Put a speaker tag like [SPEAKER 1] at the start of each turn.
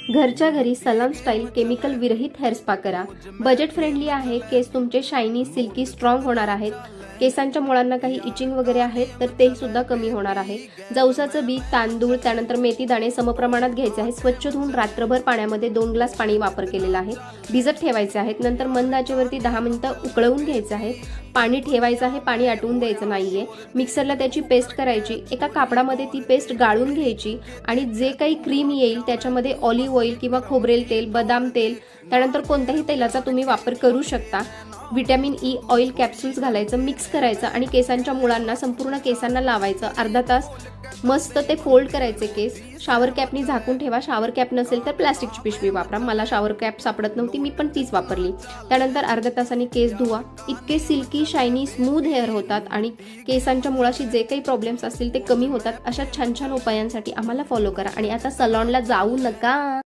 [SPEAKER 1] घरच्या घरी salon style chemical विरहित हेअर स्पा करा। बजेट फ्रेंडली आहे, केस तुमचे शायनी सिल्की स्ट्रॉंग होणार आहेत। केसांच्या मुळांना काही इचिंग वगैरे आहेत तर ते सुद्धा कमी होणार आहे। जवसाचं बी, तांदूळ, त्यानंतर मेथी दाणे समप्रमाणात घ्यायचे आहे। स्वच्छ धुवून रात्रभर पाण्यामध्ये 2 ग्लास पाणी वापर केलेला आहे, भिजत ठेवायचे आहेत। नंतर मंद आचेवरती 10 मिनिटं उकळवून घ्यायचं आहे। पाणी ठेवायचं आहे, पाणी आटवून द्यायचं नाहीये। मिक्सरला त्याची पेस्ट करायची, एका कापडामध्ये ती पेस्ट गाळून घ्यायची आणि जे काही क्रीम येईल त्याच्यामध्ये ऑलिव्ह ऑइल किंवा खोबरेल तेल, बदाम तेल, त्यानंतर कोणत्याही तेलाचा तुम्ही वापर करू शकता। विटॅमिन ई ऑइल कॅप्सूल्स घालायचं, मिक्स करायचं आणि केसांच्या मुळांना संपूर्ण केसांना लावायचं। अर्धा तास मस्त ते फोल्ड करायचे केस। शॉवर कॅपनी झाकून ठेवा, शॉवर कॅप नसेल तर प्लास्टिकची पिशवी वापरा। मला शॉवर कॅप सापडत नव्हती, मी पण तीच वापरली। त्यानंतर अर्ध्या तासाने केस धुवा। इतके सिल्की शायनी स्मूथ हेअर होतात आणि केसांच्या मुळाशी जे काही प्रॉब्लेम्स असतील ते कमी होतात। अशा छान छान उपायांसाठी आम्हाला फॉलो करा आणि आता सलॉनला जाऊ नका।